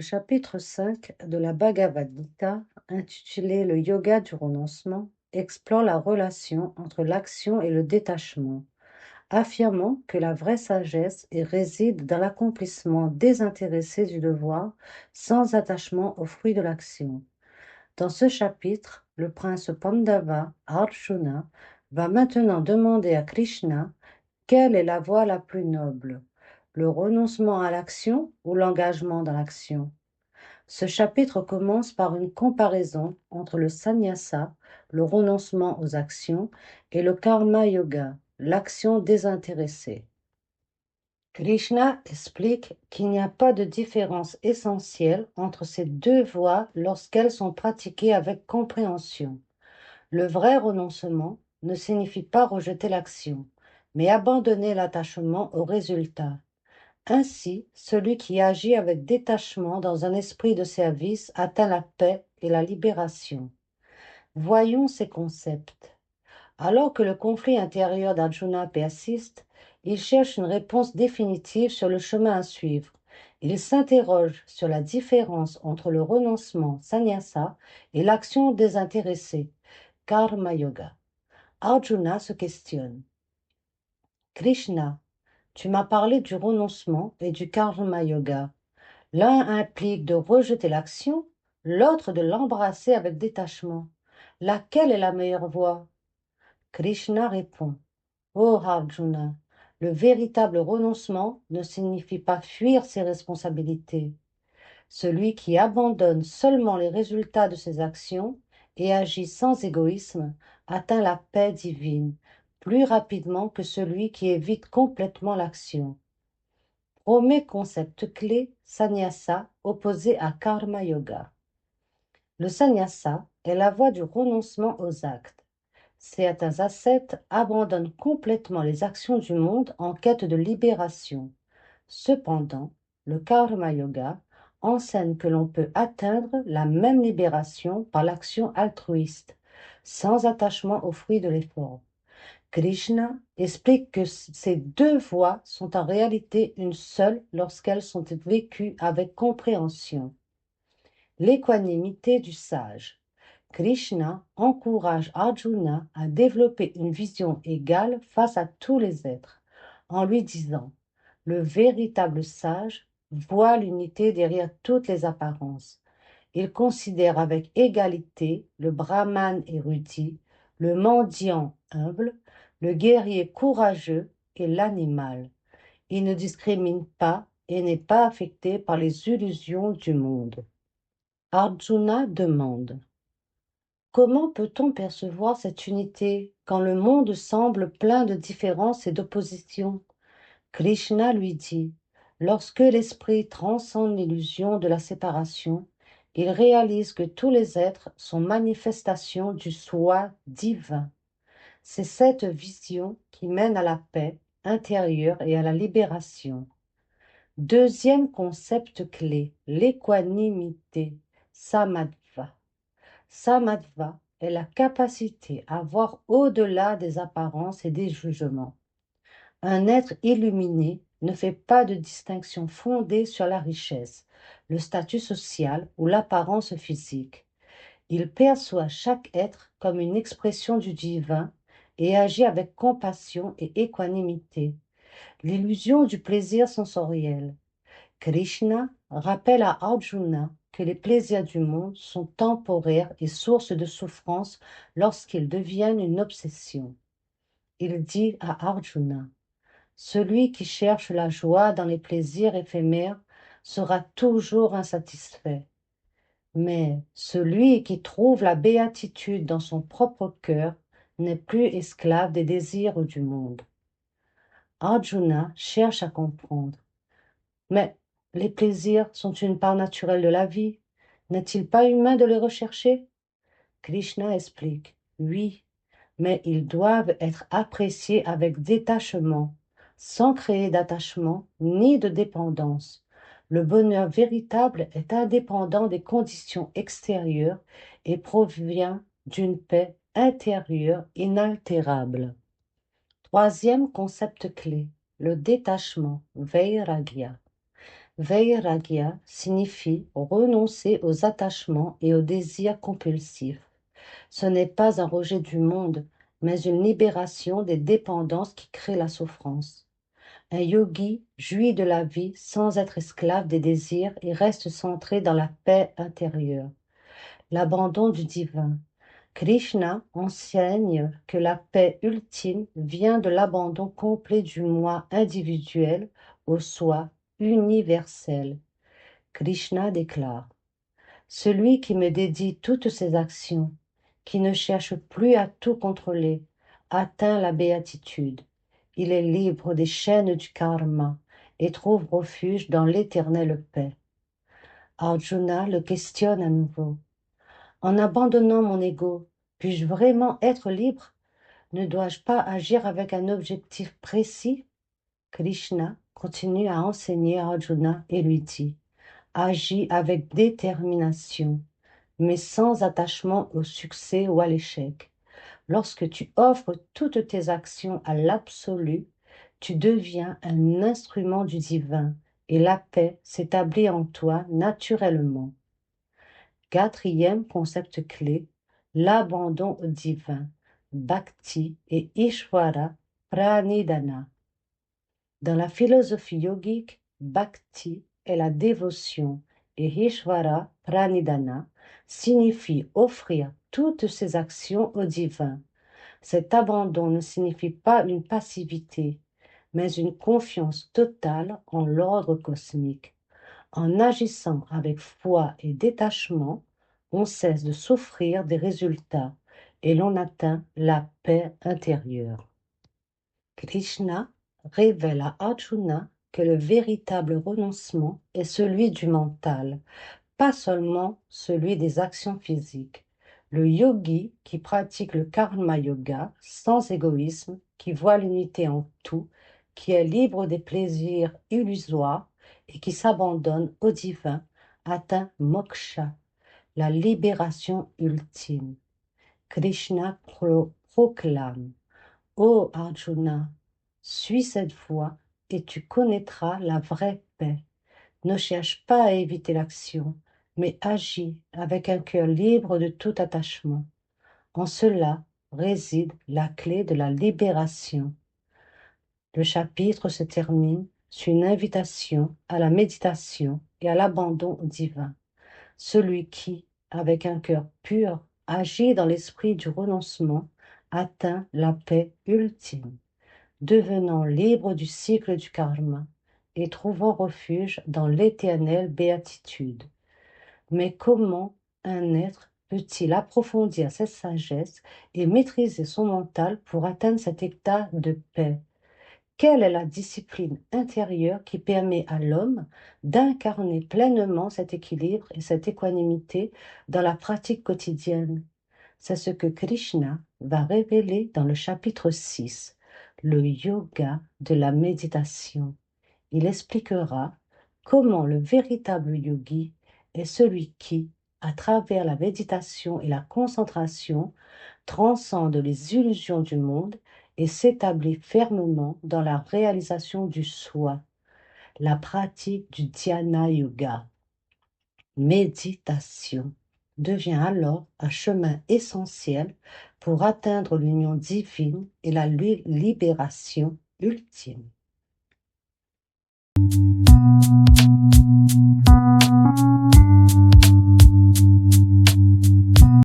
chapitre 5 de la Bhagavad Gita, intitulé Le yoga du renoncement, explore la relation entre l'action et le détachement, affirmant que la vraie sagesse réside dans l'accomplissement désintéressé du devoir, sans attachement au fruit de l'action. Dans ce chapitre, le prince Pandava, Arjuna, va maintenant demander à Krishna quelle est la voie la plus noble, le renoncement à l'action ou l'engagement dans l'action. Ce chapitre commence par une comparaison entre le sannyasa, le renoncement aux actions, et le karma yoga, l'action désintéressée. Krishna explique qu'il n'y a pas de différence essentielle entre ces deux voies lorsqu'elles sont pratiquées avec compréhension. Le vrai renoncement ne signifie pas rejeter l'action, mais abandonner l'attachement au résultat. Ainsi, celui qui agit avec détachement dans un esprit de service atteint la paix et la libération. Voyons ces concepts. Alors que le conflit intérieur d'Arjuna persiste, il cherche une réponse définitive sur le chemin à suivre. Il s'interroge sur la différence entre le renoncement sannyasa et l'action désintéressée, karma yoga. Arjuna se questionne. Krishna, tu m'as parlé du renoncement et du karma yoga. L'un implique de rejeter l'action, l'autre de l'embrasser avec détachement. Laquelle est la meilleure voie? Krishna répond. Oh Arjuna, le véritable renoncement ne signifie pas fuir ses responsabilités. Celui qui abandonne seulement les résultats de ses actions et agit sans égoïsme atteint la paix divine plus rapidement que celui qui évite complètement l'action. Premier concept clé, sannyasa, opposé à karma yoga. Le sannyasa est la voie du renoncement aux actes. Certains ascètes abandonnent complètement les actions du monde en quête de libération. Cependant, le karma yoga enseigne que l'on peut atteindre la même libération par l'action altruiste, sans attachement au fruit de l'effort. Krishna explique que ces deux voies sont en réalité une seule lorsqu'elles sont vécues avec compréhension. L'équanimité du sage. Krishna encourage Arjuna à développer une vision égale face à tous les êtres, en lui disant « Le véritable sage voit l'unité derrière toutes les apparences. Il considère avec égalité le brahmane érudit, le mendiant humble, le guerrier courageux et l'animal. Il ne discrimine pas et n'est pas affecté par les illusions du monde. » Arjuna demande. Comment peut-on percevoir cette unité quand le monde semble plein de différences et d'oppositions? Krishna lui dit, lorsque l'esprit transcende l'illusion de la séparation, il réalise que tous les êtres sont manifestations du soi divin. C'est cette vision qui mène à la paix intérieure et à la libération. Deuxième concept clé, l'équanimité, samadva. Samadva est la capacité à voir au-delà des apparences et des jugements. Un être illuminé ne fait pas de distinction fondée sur la richesse, le statut social ou l'apparence physique. Il perçoit chaque être comme une expression du divin et agit avec compassion et équanimité. L'illusion du plaisir sensoriel. Krishna rappelle à Arjuna que les plaisirs du monde sont temporaires et source de souffrance lorsqu'ils deviennent une obsession. Il dit à Arjuna, « Celui qui cherche la joie dans les plaisirs éphémères sera toujours insatisfait. Mais celui qui trouve la béatitude dans son propre cœur n'est plus esclave des désirs du monde. » Arjuna cherche à comprendre. Mais les plaisirs sont une part naturelle de la vie. N'est-il pas humain de les rechercher? Krishna explique, oui, mais ils doivent être appréciés avec détachement, sans créer d'attachement ni de dépendance. Le bonheur véritable est indépendant des conditions extérieures et provient d'une paix intérieure inaltérable. Troisième concept clé, le détachement, Vairagya. Vairagya signifie renoncer aux attachements et aux désirs compulsifs. Ce n'est pas un rejet du monde, mais une libération des dépendances qui créent la souffrance. Un yogi jouit de la vie sans être esclave des désirs et reste centré dans la paix intérieure. L'abandon du divin. Krishna enseigne que la paix ultime vient de l'abandon complet du moi individuel au soi universel. Krishna déclare: celui qui me dédie toutes ses actions, qui ne cherche plus à tout contrôler, atteint la béatitude. Il est libre des chaînes du karma et trouve refuge dans l'éternelle paix. Arjuna le questionne à nouveau. En abandonnant mon ego, puis-je vraiment être libre? Ne dois-je pas agir avec un objectif précis? Krishna continue à enseigner à Arjuna et lui dit: agis avec détermination, mais sans attachement au succès ou à l'échec. Lorsque tu offres toutes tes actions à l'absolu, tu deviens un instrument du divin et la paix s'établit en toi naturellement. Quatrième concept clé, l'abandon au divin, Bhakti et Ishvara Pranidhana. Dans la philosophie yogique, Bhakti est la dévotion et Ishvara Pranidhana signifie offrir toutes ses actions au divin. Cet abandon ne signifie pas une passivité, mais une confiance totale en l'ordre cosmique. En agissant avec foi et détachement, on cesse de souffrir des résultats et l'on atteint la paix intérieure. Krishna révèle à Arjuna que le véritable renoncement est celui du mental, pas seulement celui des actions physiques. Le yogi qui pratique le karma yoga sans égoïsme, qui voit l'unité en tout, qui est libre des plaisirs illusoires et qui s'abandonne au divin, atteint moksha, la libération ultime. Krishna proclame: ô Arjuna, suis cette voie et tu connaîtras la vraie paix. Ne cherche pas à éviter l'action, mais agis avec un cœur libre de tout attachement. En cela réside la clé de la libération. Le chapitre se termine sur une invitation à la méditation et à l'abandon au divin. Celui qui, avec un cœur pur, agit dans l'esprit du renoncement, atteint la paix ultime, devenant libre du cycle du karma et trouvant refuge dans l'éternelle béatitude. Mais comment un être peut-il approfondir cette sagesse et maîtriser son mental pour atteindre cet état de paix? Quelle est la discipline intérieure qui permet à l'homme d'incarner pleinement cet équilibre et cette équanimité dans la pratique quotidienne? C'est ce que Krishna va révéler dans le chapitre 6, le yoga de la méditation. Il expliquera comment le véritable yogi est celui qui, à travers la méditation et la concentration, transcende les illusions du monde et s'établit fermement dans la réalisation du soi, la pratique du dhyana yoga. Méditation devient alors un chemin essentiel pour atteindre l'union divine et la libération ultime.